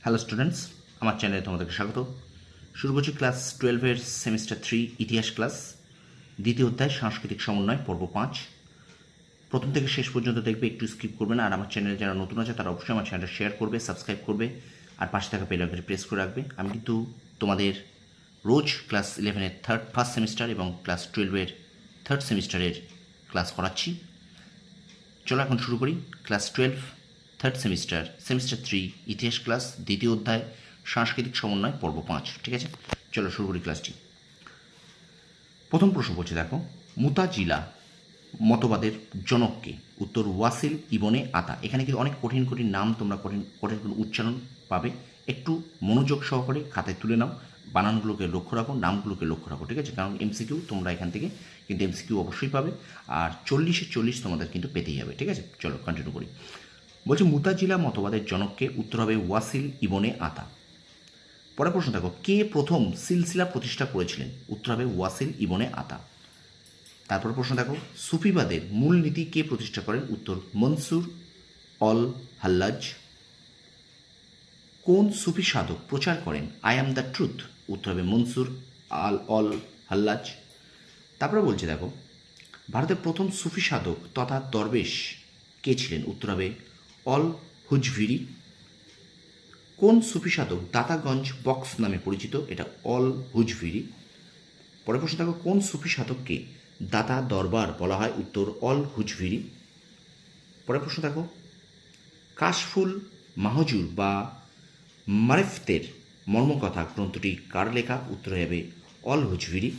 Hello students, আমার চ্যানেলে তোমাদেরকে স্বাগত। শুরু করছি ক্লাস 12-এর সেমিস্টার 3 ইতিহাস ক্লাস, দ্বিতীয় অধ্যায় সাংস্কৃতিক সমন্বয় পর্ব 5। প্রথম থেকে শেষ পর্যন্ত দেখবে, একটু স্কিপ করবে না। আর আমার চ্যানেলে যারা নতুন আছে তারা অবশ্যই আমার চ্যানেলটা শেয়ার করবে, সাবস্ক্রাইব করবে, আর পাশে থাকা বেল আইকনটি প্রেস করে রাখবে। আমি কিন্তু তোমাদের রোজ ক্লাস 11-এর ফার্স্ট সেমিস্টার এবং ক্লাস 12-এর থার্ড সেমিস্টারের ক্লাস করাচ্ছি। চলো এখন শুরু করি। ক্লাস 12 থার্ড সেমিস্টার 3 ইতিহাস ক্লাস, দ্বিতীয় অধ্যায় সাংস্কৃতিক সমন্বয় পর্ব 5। ঠিক আছে, চলো শুরু করি ক্লাসটি। প্রথম প্রশ্ন বলছে, দেখো, মুতাজিলা মতবাদের জনককে? উত্তর ওয়াসিল ইবনে আতা। এখানে কিন্তু অনেক কঠিন কঠিন নাম, তোমরা কঠিন কঠিন উচ্চারণ পাবে। একটু মনোযোগ সহকারে খাতায় তুলে নাও, বানানগুলোকে লক্ষ্য রাখো, নামগুলোকে লক্ষ্য রাখো। ঠিক আছে, কারণ এমসিকিউ তোমরা এখান থেকে কিন্তু এমসিকিউ অবশ্যই পাবে, আর 40-এ 40 তোমাদের কিন্তু পেতেই হবে। ঠিক আছে, চলো কন্টিনিউ করি। বলছে মুতাজিলা মতবাদের জনককে? উত্তর হবে ওয়াসিল ইবনে আতা। পরের প্রশ্ন দেখো, কে প্রথম সিলসিলা প্রতিষ্ঠা করেছিলেন? উত্তর হবে ওয়াসিল ইবনে আতা। তারপর প্রশ্ন দেখো, সুফিবাদের মূল নীতি কে প্রতিষ্ঠা করেন? উত্তর মনসুর অল হাল্লাজ। কোন সুফি সাধক প্রচার করেন আই অ্যাম দ্য ট্রুথ? উত্তর হবে মনসুর অল হাল্লাজ। তারপরে বলছে, দেখো, ভারতের প্রথম সুফি সাধক তথা দরবেশ কে ছিলেন? উত্তর হবে অল হুজভিরি। কোন সুফি সাধক দাতাগঞ্জ বক্স নামে পরিচিত? এটা অল হুজভিরি। পরের প্রশ্ন দেখো, কোন সুফি সাধককে দাতা দরবার বলা হয়? উত্তর অল হুজভিরি। পরের প্রশ্ন দেখো, কাশফুল মাহজুর বা মারেফতের মর্মকথা গ্রন্থটি কার লেখা? উত্তর হবে অল হুজভিরি।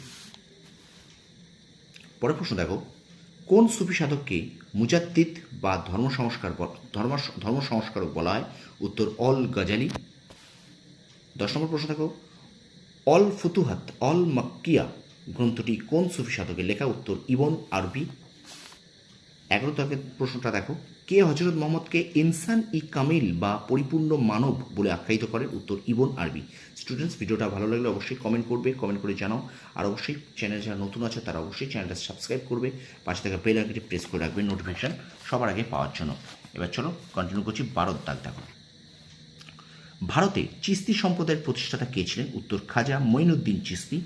পরের প্রশ্ন দেখো, কোন সুফি সাধককে মুজাদ্দিদ বা ধর্ম সংস্কারক বলা হয়? উত্তর অল গাজালি। 10 নম্বর প্রশ্ন দেখো, অল ফুতুহাত অল মাক্কিয়া গ্রন্থটি কোন সুফি সাধকের লেখা? উত্তর ইবন আরবি। 11 তারিখের প্রশ্নটা দেখো, কে হজরত মোহাম্মদকে ইনসান ই কামিল বা পরিপূর্ণ মানব বলে আখ্যায়িত করে? উত্তর ইবন আরবি। স্টুডেন্টস, ভিডিওটা ভালো লাগলে অবশ্যই কমেন্ট করবে, কমেন্ট করে জানাও। আর অবশ্যই চ্যানেল যারা নতুন আছে তারা অবশ্যই চ্যানেলটা সাবস্ক্রাইব করবে, পাশে থাকা বেল আইকনটি প্রেস করে রাখবে নোটিফিকেশান সবার আগে পাওয়ার জন্য। এবার চলো কন্টিনিউ করছি। 12 দাগ দেখো, ভারতে চিস্তি সম্প্রদায়ের প্রতিষ্ঠাতা কে ছিলেন? উত্তর খাজা মঈনুদ্দিন চিস্তি।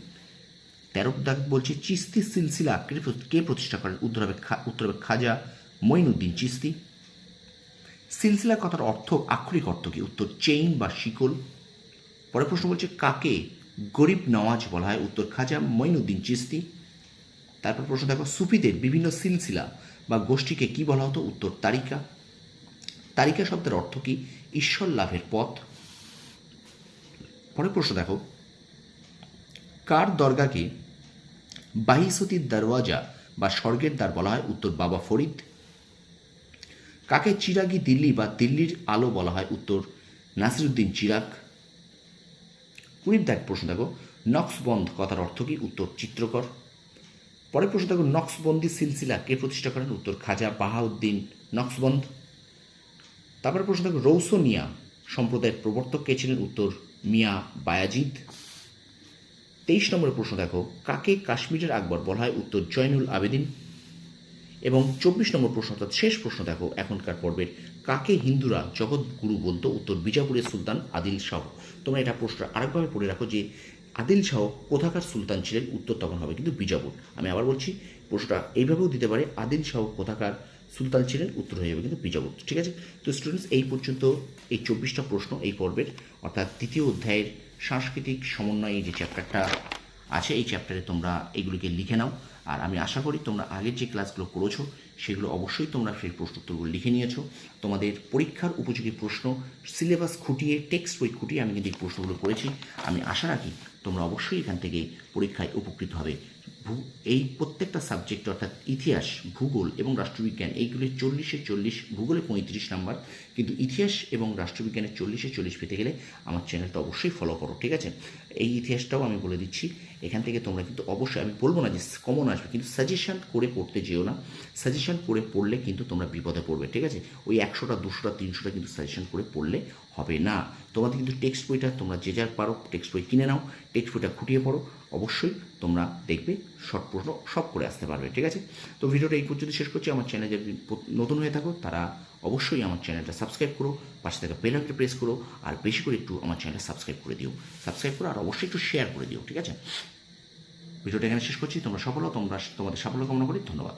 13 দাগ বলছে, চিস্তি সিলসিলা কে প্রতিষ্ঠা করেন? উত্তর হবে খাজা মঈনুদ্দিন চিস্তি। সিলসিলা কথার অর্থ, আক্ষরিক অর্থ কি? উত্তর চেইন বা শিকল। পরের প্রশ্ন বলছে, কাকে গরিব নওয়াজ বলা হয়? উত্তর খাজা মঈনুদ্দিন চিস্তি। তারপর প্রশ্ন দেখো, সুফিদের বিভিন্ন সিলসিলা বা গোষ্ঠীকে কি বলা হতো? উত্তর তারিকা। তারিকা শব্দের অর্থ কি? ঈশ্বর লাভের পথ। পরের প্রশ্ন দেখো, কার দরগাকে বাহিসতির দরওয়াজা বা স্বর্গের দ্বার বলা হয়? উত্তর বাবা ফরিদ। কাকে চিরাগি দিল্লি বা দিল্লির আলো বলা হয়? উত্তর নাসিরুদ্দিন চিরাগ। 20 দাগ প্রশ্ন দেখো, নকশবন্দ কথার অর্থ কি? উত্তর চিত্রকর। পরের প্রশ্ন দেখো, নকশবন্দি সিলসিলা কে প্রতিষ্ঠা করেন? উত্তর খাজা বাহাউদ্দিন নকশবন্দ। তারপরে প্রশ্ন দেখো, রৌসনিয়া সম্প্রদায়ের প্রবর্তক কে ছিলেন? উত্তর মিয়া বায়াজিদ। 23 নম্বরের প্রশ্ন দেখো, কাকে কাশ্মীরের আকবর বলা হয়? উত্তর জয়নুল আবেদিন। এবং 24 নম্বর প্রশ্ন, অর্থাৎ শেষ প্রশ্ন দেখো এখনকার পর্বের, কাকে হিন্দুরা জগৎগুরু বলতো? উত্তর বিজাপুরের সুলতান আদিল শাহ। তোমরা এটা প্রশ্নটা আরেকভাবে পড়ে রাখো যে আদিল শাহ কোথাকার সুলতান ছিলেন? উত্তর তখন হবে কিন্তু বিজাপুর। আমি আবার বলছি, প্রশ্নটা এইভাবেও দিতে পারে, আদিল শাহ কোথাকার সুলতান ছিলেন? উত্তর হয়ে যাবে কিন্তু বিজাপুর। ঠিক আছে, তো স্টুডেন্টস, এই পর্যন্ত এই 24টা প্রশ্ন এই পর্বের, অর্থাৎ দ্বিতীয় অধ্যায়ের সাংস্কৃতিক সমন্বয়ে যে চ্যাপ্টারটা আছে, এই চ্যাপ্টারে তোমরা এগুলিকে লিখে নাও। আর আমি আশা করি তোমরা আগের যে ক্লাসগুলো করেছো সেগুলো অবশ্যই তোমরা সেই প্রশ্নোত্তরগুলো লিখে নিয়েছো। তোমাদের পরীক্ষার উপযোগী প্রশ্ন, সিলেবাস খুঁটিয়ে, টেক্সট বই খুঁটিয়ে আমি কিন্তু এই প্রশ্নগুলো করেছি। আমি আশা রাখি তোমরা অবশ্যই এখান থেকে পরীক্ষায় উপকৃত হবে। এই প্রত্যেকটা সাবজেক্ট, অর্থাৎ ইতিহাস, ভূগোল এবং রাষ্ট্রবিজ্ঞান, এইগুলি 40-এ 40, ভূগোলে 35 নাম্বার, কিন্তু ইতিহাস এবং রাষ্ট্রবিজ্ঞানের 40-এ 40 পেতে গেলে আমার চ্যানেলটা অবশ্যই ফলো করো। ঠিক আছে, এই ইতিহাসটাও আমি বলে দিচ্ছি, এখান থেকে তোমরা কিন্তু অবশ্যই, আমি বলবো না যে কমন আসবে, কিন্তু সাজেশন করে পড়তে যেও না। সাজেশন করে পড়লে কিন্তু তোমরা বিপদে পড়বে। ঠিক আছে, ওই 100টা 200টা 300টা কিন্তু সাজেশন করে পড়লে হবে না। তোমাদের কিন্তু টেক্সট বইটা তোমরা যে যার পারো টেক্সট বই কিনে নাও, টেক্সট বইটা খুঁটিয়ে পড়ো, অবশ্যই তোমরা দেখবে শর্ট প্রশ্ন সব করে আসতে পারবে। ঠিক আছে, তো ভিডিওটা এই পর্যন্ত শেষ করছি। আমার চ্যানেলে যদি নতুন হয়ে থাকো তারা অবশ্যই আমার চ্যানেলটা সাবস্ক্রাইব করো, পাশে থাকা বেল আইকনটা প্রেস করো, আর বেশি করে একটু আমার চ্যানেলটা সাবস্ক্রাইব করে দিও, সাবস্ক্রাইব করো, আর অবশ্যই একটু শেয়ার করে দিও। ঠিক আছে, ভিডিওটা এখানে শেষ করছি। তোমরা সফল হও, তোমাদের সাফল্য কামনা করি। ধন্যবাদ।